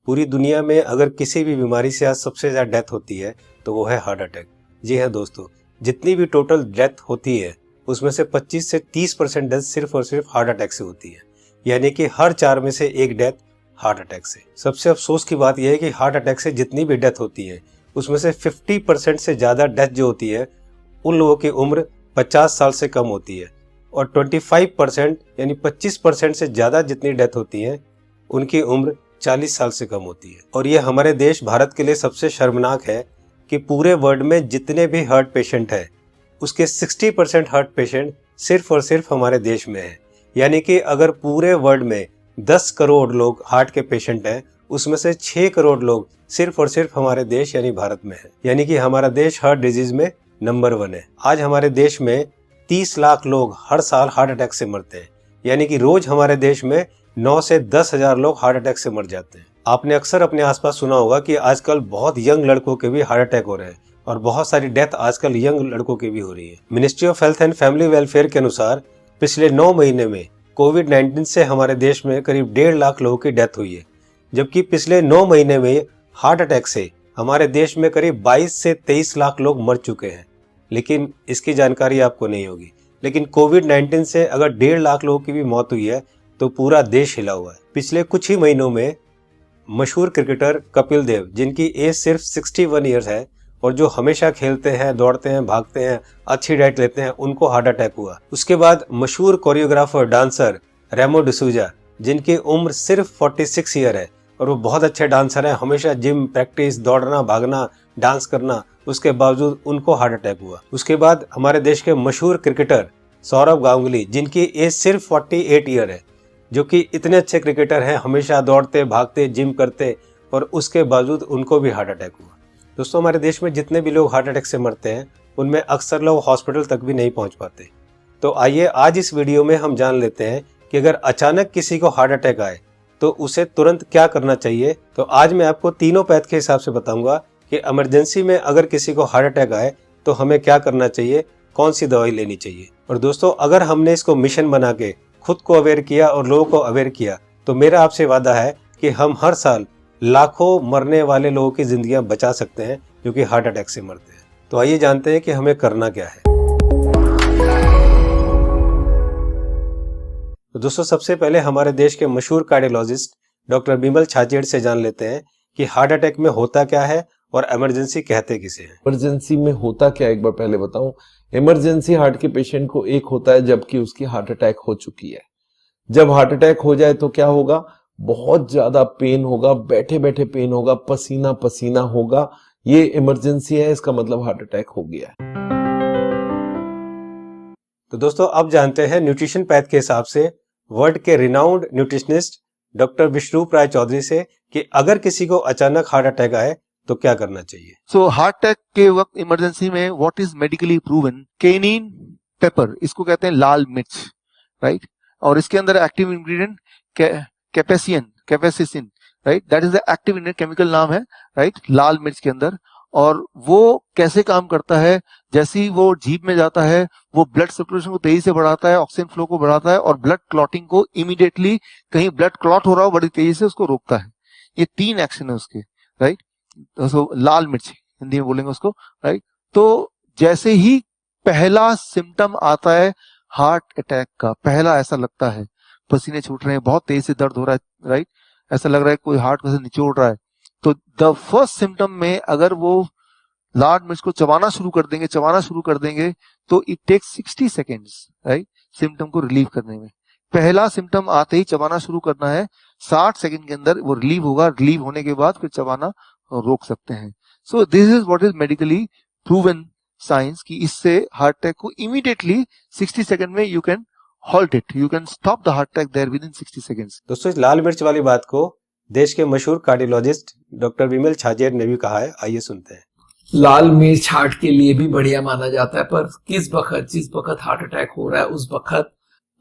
पूरी दुनिया में अगर किसी भी बीमारी से आज सबसे ज्यादा डेथ होती है तो वो है हार्ट अटैक। जी हाँ दोस्तों, जितनी भी टोटल डेथ होती है उसमें से 25 से 30% डेथ सिर्फ और सिर्फ हार्ट अटैक से होती है, यानी कि हर 4 में से एक डेथ हार्ट अटैक से। सबसे अफसोस की बात यह है कि हार्ट अटैक से जितनी भी डेथ होती है उसमें से 50% से ज्यादा डेथ जो होती है उन लोगों की उम्र 50 साल से कम होती है, और 25% यानी 25% से ज्यादा जितनी डेथ होती है उनकी उम्र 40 साल से कम होती है। और ये हमारे देश भारत के लिए सबसे शर्मनाक है कि पूरे वर्ल्ड में जितने भी हार्ट पेशेंट हैं उसके 60% हार्ट पेशेंट सिर्फ और सिर्फ हमारे देश में है। यानी कि अगर पूरे वर्ल्ड में 10 करोड़ लोग हार्ट के पेशेंट हैं उसमें से 6 करोड़ लोग सिर्फ और सिर्फ हमारे देश यानी भारत में है। यानी कि हमारा देश हार्ट डिजीज में नंबर 1 है। आज हमारे देश में 30 लाख लोग हर साल हार्ट अटैक से मरते हैं, यानी कि रोज हमारे देश में 9 से 10 हजार लोग हार्ट अटैक से मर जाते हैं। आपने अक्सर अपने आसपास सुना होगा कि आजकल बहुत यंग लड़कों के भी हार्ट अटैक हो रहे हैं और बहुत सारी डेथ आजकल यंग लड़कों की भी हो रही है। Ministry of health and family welfare के अनुसार पिछले 9 महीने में कोविड-19 से हमारे देश में करीब 1.5 लाख लोगों की डेथ हुई है, जबकि पिछले 9 महीने में हार्ट अटैक से हमारे देश में करीब 22 से 23 लाख लोग मर चुके हैं। लेकिन इसकी जानकारी आपको नहीं होगी, लेकिन कोविड-19 से अगर 1.5 लाख लोगों की भी मौत हुई है तो पूरा देश हिला हुआ है। पिछले कुछ ही महीनों में मशहूर क्रिकेटर कपिल देव, जिनकी एज सिर्फ 61 ईयर्स है और जो हमेशा खेलते हैं, दौड़ते हैं, भागते हैं, अच्छी डाइट लेते हैं, उनको हार्ट अटैक हुआ। उसके बाद मशहूर कोरियोग्राफर डांसर रेमो डिसूजा, जिनकी उम्र सिर्फ 46 ईयर है और वो बहुत अच्छे डांसर हैं, हमेशा जिम, प्रैक्टिस, दौड़ना, भागना, डांस करना, उसके बावजूद उनको हार्ट अटैक हुआ। उसके बाद हमारे देश के मशहूर क्रिकेटर सौरव गांगुली, जिनकी एज सिर्फ 48 ईयर है, जो कि इतने अच्छे क्रिकेटर हैं, हमेशा दौड़ते, भागते, जिम करते, और उसके बावजूद उनको भी हार्ट अटैक हुआ। दोस्तों, हमारे देश में जितने भी लोग हार्ट अटैक से मरते हैं उनमें अक्सर लोग हॉस्पिटल तक भी नहीं पहुंच पाते। तो आइए आज इस वीडियो में हम जान लेते हैं कि अगर अचानक किसी को हार्ट अटैक आए तो उसे तुरंत क्या करना चाहिए। तो आज मैं आपको तीनों पैथ के हिसाब से बताऊंगा कि इमरजेंसी में अगर किसी को हार्ट अटैक आए तो हमें क्या करना चाहिए, कौन सी दवाई लेनी चाहिए। और दोस्तों, अगर हमने इसको मिशन बना के खुद को अवेयर किया और लोगों को अवेयर किया तो मेरा आपसे वादा है कि हम हर साल लाखों मरने वाले लोगों की जिंदगियां बचा सकते हैं जो कि हार्ट अटैक से मरते हैं। तो आइए जानते हैं कि हमें करना क्या है। तो दोस्तों, सबसे पहले हमारे देश के मशहूर कार्डियोलॉजिस्ट डॉक्टर बिमल छाजेड़ से जान लेते हैं कि हार्ट अटैक में होता क्या है और इमरजेंसी कहते किसे हैं। इमरजेंसी में होता क्या, एक बार पहले बताऊं। इमरजेंसी हार्ट के पेशेंट को एक होता है जबकि उसकी हार्ट अटैक हो चुकी है। जब हार्ट अटैक हो जाए तो क्या होगा, बहुत ज्यादा पेन होगा, बैठे बैठे पेन होगा, पसीना पसीना होगा, ये इमरजेंसी है, इसका मतलब हार्ट अटैक हो गया है। तो दोस्तों, अब जानते हैं न्यूट्रिशन पैथ के हिसाब से वर्ल्ड के रिनाउंड न्यूट्रिशनिस्ट डॉक्टर विश्वरूप राय चौधरी से कि अगर किसी को अचानक हार्ट अटैक आए तो क्या करना चाहिए। सो हार्ट अटैक के वक्त इमरजेंसी में what is medically proven, cayenne pepper, इसको कहते हैं लाल मिर्च, राइट, और इसके अंदर active ingredient capsaicin, right, that is the active ingredient, chemical नाम है, राइट, लाल मिर्च के अंदर। और वो कैसे काम करता है, जैसे ही वो जीभ में जाता है वो ब्लड सर्कुलेशन को तेजी से बढ़ाता है, ऑक्सीजन फ्लो को बढ़ाता है और ब्लड क्लॉटिंग को इमीडिएटली, कहीं ब्लड क्लॉट हो रहा हो बड़ी तेजी से, उसको रोकता है। ये 3 एक्शन है उसके, राइट। तो लाल मिर्च हिंदी में बोलेंगे उसको, राइट। तो जैसे ही पहला सिम्टम आता है हार्ट अटैक का, पहला ऐसा लगता है पसीने छूट रहे हैं, बहुत तेज से दर्द हो रहा है, राइट, ऐसा लग रहा है कोई हार्ट में से निचोड़ रहा है, तो द फर्स्ट सिम्टम में अगर वो लाल मिर्च को चबाना शुरू कर देंगे तो it takes 60 seconds, right, symptom को रिलीव करने में। पहला सिम्टम आते ही चबाना शुरू करना है, 60 सेकेंड के अंदर वो रिलीव होगा, रिलीव होने के बाद फिर चबाना रोक सकते हैं। So this is what is medically proven science, कि इससे हार्ट अटैक को इमीडिएटली 60 सेकेंड में you can halt it, you can stop the heart attack there within 60 seconds. दोस्तों, इस लाल मिर्च वाली बात को देश के मशहूर कार्डियोलॉजिस्ट डॉक्टर बिमल छाजेड़ ने भी कहा है, आइए सुनते हैं। लाल मिर्च हार्ट के लिए भी बढ़िया माना जाता है, पर जिस वक्त हार्ट अटैक हो रहा है उस वक्त।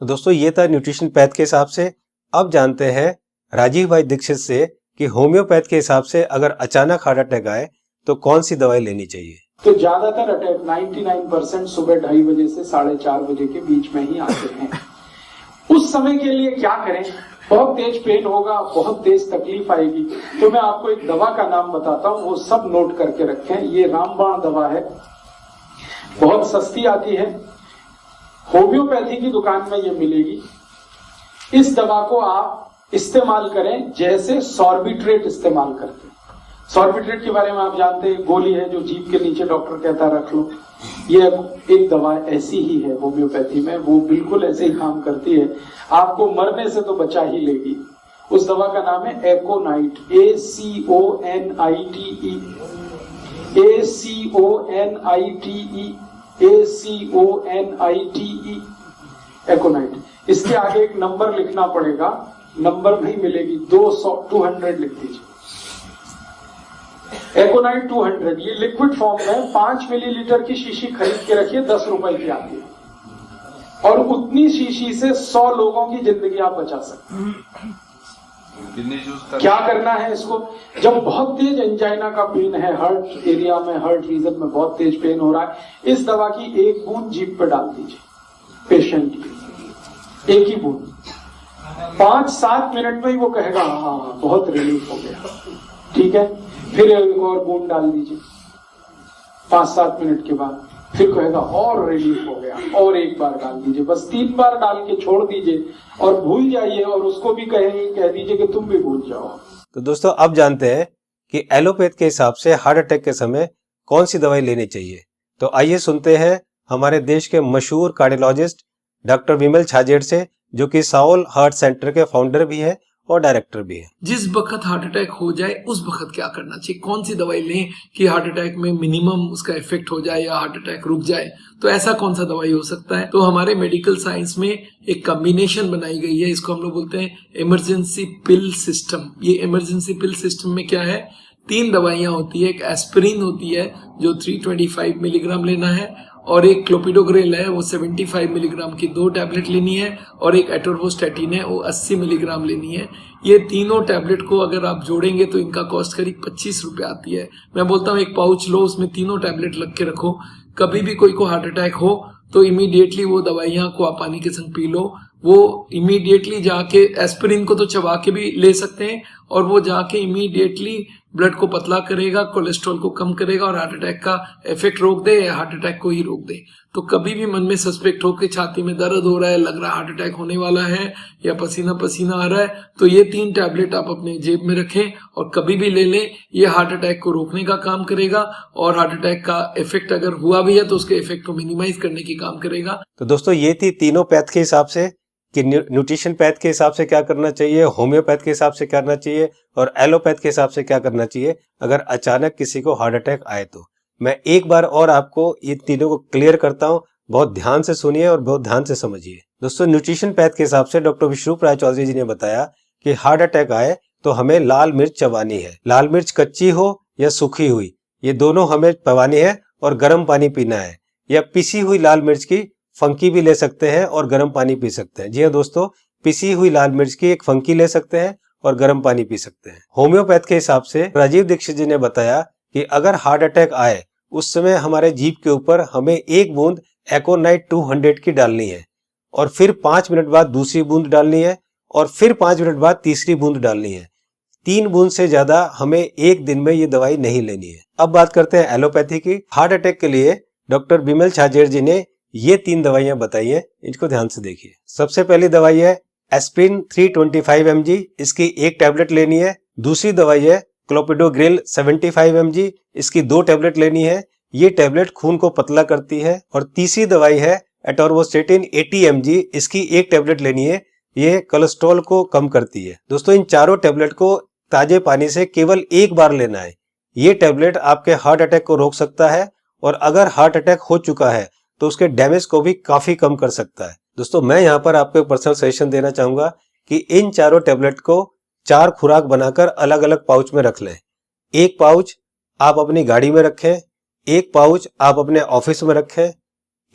दोस्तों, ये था न्यूट्रिशन पैथ के हिसाब से। अब जानते हैं राजीव भाई दीक्षित से कि होम्योपैथ के हिसाब से अगर अचानक हार्ट अटैक आए तो कौन सी दवाई लेनी चाहिए। तो ज्यादातर अटैक 99% सुबह 2:30 बजे से 4:30 बजे के बीच में ही आते हैं। उस समय के लिए क्या करें, बहुत तेज पेन होगा, बहुत तेज तकलीफ आएगी। तो मैं आपको एक दवा का नाम बताता हूँ, वो सब नोट करके रखें। ये रामबाण दवा है, बहुत सस्ती आती है, होम्योपैथी की दुकान में ये मिलेगी। इस दवा को आप इस्तेमाल करें जैसे सॉर्बिट्रेट इस्तेमाल करते हैं। सॉर्बिट्रेट के बारे में आप जानते हैं, गोली है जो जीभ के नीचे डॉक्टर कहता है रख लो। ये एक दवा ऐसी ही है होम्योपैथी में, वो बिल्कुल ऐसे ही काम करती है, आपको मरने से तो बचा ही लेगी। उस दवा का नाम है एकोनाइट, ACONITE, ACONITE, एकोनाइट। इसके आगे एक नंबर लिखना पड़ेगा, नंबर नहीं मिलेगी, 200 लिख दीजिए। एकोनाइट 200, ये लिक्विड फॉर्म में 5 मिलीलीटर की शीशी खरीद के रखिए, 10 रुपए की आती है, और उतनी शीशी से 100 लोगों की जिंदगी आप बचा सकते हैं। क्या करना है इसको? जब बहुत तेज एंजाइना का पेन है, हार्ट एरिया में, हार्ट रीजन में बहुत तेज पेन हो रहा है, इस दवा की एक बूंद जीभ पे डाल दीजिए पेशेंट की, एक ही बूंद। 5-7 मिनट में ही वो कहेगा हाँ बहुत रिलीफ हो गया, ठीक है। फिर एक और बूंद डाल दीजिए 5-7 मिनट के बाद, फिर कहेगा और रिलीफ हो गया, और एक बार डाल दीजिए। बस 3 बार डाल के छोड़ दीजिए और भूल जाइए, और उसको भी कह दीजिए कि तुम भी भूल जाओ। तो दोस्तों अब जानते हैं कि एलोपैथ के हिसाब से हार्ट अटैक के समय कौन सी दवाई लेनी चाहिए। तो आइए सुनते हैं हमारे देश के मशहूर कार्डियोलॉजिस्ट डॉक्टर विमल छाजेड़ से, जो कि साउल हार्ट सेंटर के फाउंडर भी है और डायरेक्टर भी है। जिस वक्त हार्ट अटैक हो जाए उस वक्त क्या करना चाहिए, कौन सी दवाई लें कि हार्ट अटैक में मिनिमम उसका इफेक्ट हो जाए या हार्ट अटैक रुक जाए, तो ऐसा कौन सा दवाई हो सकता है। तो हमारे मेडिकल साइंस में एक कॉम्बिनेशन बनाई गई है, इसको हम लोग बोलते हैं इमरजेंसी पिल सिस्टम। ये इमरजेंसी पिल सिस्टम में क्या है, 3 दवाइयां होती है। एक एस्पिरिन होती है जो 325 मिलीग्राम लेना है, और एक क्लोपिडोग्रेल है वो 75 मिलीग्राम की 2 टैबलेट लेनी है, और एक एटोर्वोस्टैटिन है वो 80 मिलीग्राम लेनी है। ये तीनों टैबलेट को अगर आप जोड़ेंगे तो इनका कॉस्ट करीब 25 रुपए आती है। मैं बोलता हूँ एक पाउच लो, उसमें तीनों टैबलेट लग के रखो, कभी भी कोई को हार्ट अटैक हो तो इमीडिएटली वो दवाइयां को आप पानी के संग पी लो। वो इमीडिएटली जाके एस्पिरिन को तो चबा के भी ले सकते हैं, और वो जाके इमीडिएटली ब्लड को पतला करेगा, कोलेस्ट्रॉल को कम करेगा, और हार्ट अटैक का इफेक्ट रोक दे या हार्ट अटैक को ही रोक दे। तो कभी भी मन में सस्पेक्ट हो कि छाती में दर्द हो रहा है, लग रहा है हार्ट अटैक होने वाला है, या पसीना पसीना आ रहा है, तो ये 3 टैबलेट आप अपने जेब में रखें और कभी भी ले लें। ये हार्ट अटैक को रोकने का काम करेगा, और हार्ट अटैक का इफेक्ट अगर हुआ भी है तो उसके इफेक्ट को मिनिमाइज करने की काम करेगा। तो दोस्तों ये थी तीनों पैथ के हिसाब से कि न्यूट्रिशन पैथ के हिसाब से क्या करना चाहिए, होम्योपैथ के हिसाब से क्या करना चाहिए, और एलोपैथ के हिसाब से क्या करना चाहिए अगर अचानक किसी को हार्ट अटैक आए। तो मैं एक बार और आपको ये तीनों को क्लियर करता हूँ, बहुत ध्यान से सुनिए और बहुत ध्यान से समझिए। दोस्तों न्यूट्रिशन पैथ के हिसाब से डॉक्टर विश्वरूप राय चौधरी जी ने बताया कि हार्ट अटैक आए तो हमें लाल मिर्च चबानी है। लाल मिर्च कच्ची हो या सूखी हुई, ये दोनों हमें चबानी है, और गर्म पानी पीना है। या पिसी हुई लाल मिर्च की फंकी भी ले सकते हैं और गर्म पानी पी सकते हैं। जी हाँ दोस्तों, पिसी हुई लाल मिर्च की एक फंकी ले सकते हैं और गर्म पानी पी सकते हैं। होम्योपैथ के हिसाब से राजीव दीक्षित जी ने बताया कि अगर हार्ट अटैक आए उस समय हमारे जीभ के ऊपर हमें 1 बूंद एकोनाइट 200 की डालनी है, और फिर 5 मिनट बाद दूसरी बूंद डालनी है, और फिर 5 मिनट बाद तीसरी बूंद डालनी है। 3 बूंद से ज्यादा हमें एक दिन में ये दवाई नहीं लेनी है। अब बात करते हैं एलोपैथी की। हार्ट अटैक के लिए डॉक्टर विमल छाजेड़ जी ने ये 3 दवाइयां बताई है, इनको ध्यान से देखिए। सबसे पहली दवाई है एस्पिरिन 325 mg, इसकी 1 टैबलेट लेनी है। दूसरी दवाई है क्लोपिडोग्रेल 75 mg, इसकी 2 टैबलेट लेनी है। ये टैबलेट खून को पतला करती है। और तीसरी दवाई है एटोर्वोस्टैटिन 80 mg, इसकी 1 टैबलेट लेनी है। ये कोलेस्ट्रॉल को कम करती है। दोस्तों इन चारों टैबलेट को ताजे पानी से केवल 1 बार लेना है। ये टैबलेट आपके हार्ट अटैक को रोक सकता है, और अगर हार्ट अटैक हो चुका है तो उसके डैमेज को भी काफी कम कर सकता है। दोस्तों मैं यहाँ पर आपको एक पर्सनल सजेशन देना चाहूंगा कि इन चारों टैबलेट को 4 खुराक बनाकर अलग अलग पाउच में रख लें। 1 पाउच आप अपनी गाड़ी में रखें, 1 पाउच आप अपने ऑफिस में रखें,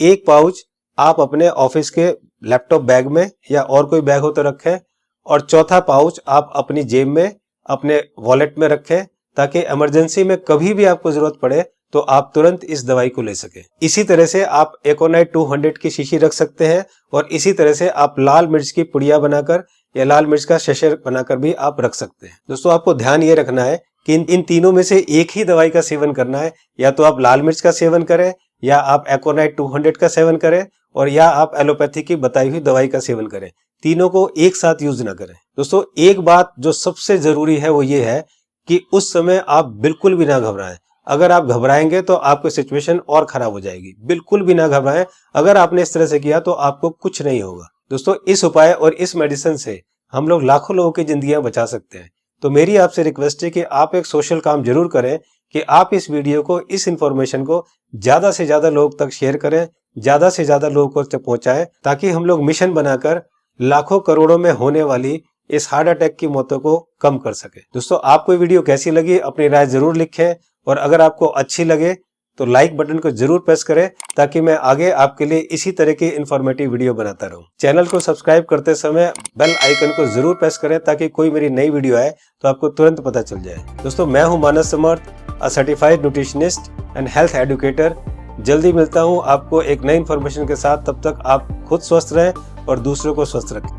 1 पाउच आप अपने ऑफिस के लैपटॉप बैग में या और कोई बैग हो तो रखें, और चौथा पाउच आप अपनी जेब में अपने वॉलेट में रखें, ताकि इमरजेंसी में कभी भी आपको जरूरत पड़े तो आप तुरंत इस दवाई को ले सके। इसी तरह से आप एकोनाइट 200 की शीशी रख सकते हैं, और इसी तरह से आप लाल मिर्च की पुड़िया बनाकर या लाल मिर्च का शशर बनाकर भी आप रख सकते हैं। दोस्तों आपको ध्यान ये रखना है कि इन तीनों में से एक ही दवाई का सेवन करना है। या तो आप लाल मिर्च का सेवन करें, या आप एकोनाइट 200 का सेवन करें, और या आप एलोपैथी की बताई हुई दवाई का सेवन करें। तीनों को एक साथ यूज ना करें। दोस्तों एक बात जो सबसे जरूरी है वो ये है कि उस समय आप बिल्कुल भी ना घबराएं। अगर आप घबराएंगे तो आपकी सिचुएशन और खराब हो जाएगी। बिल्कुल भी ना घबराएं। अगर आपने इस तरह से किया तो आपको कुछ नहीं होगा। दोस्तों इस उपाय और इस मेडिसिन से हम लोग लाखों लोगों की जिंदगियां बचा सकते हैं। तो मेरी आपसे रिक्वेस्ट है कि आप एक सोशल काम जरूर करें कि आप इस वीडियो को, इस इंफॉर्मेशन को ज्यादा से ज्यादा लोग तक शेयर करें, ज्यादा से ज्यादा लोगों को पहुंचाएं, ताकि हम लोग मिशन बनाकर लाखों करोड़ों में होने वाली इस हार्ट अटैक की मौतों को कम कर सके। दोस्तों आपको ये वीडियो कैसी लगी अपनी राय जरूर लिखें, और अगर आपको अच्छी लगे तो लाइक बटन को जरूर प्रेस करें, ताकि मैं आगे आपके लिए इसी तरह की इंफॉर्मेटिव वीडियो बनाता रहूं। चैनल को सब्सक्राइब करते समय बेल आइकन को जरूर प्रेस करें, ताकि कोई मेरी नई वीडियो आए तो आपको तुरंत पता चल जाए। दोस्तों मैं हूं Manas Samarth, a certified nutritionist and health educator. जल्दी मिलता हूं आपको एक नई इंफॉर्मेशन के साथ। तब तक आप खुद स्वस्थ रहें और दूसरों को स्वस्थ रखें।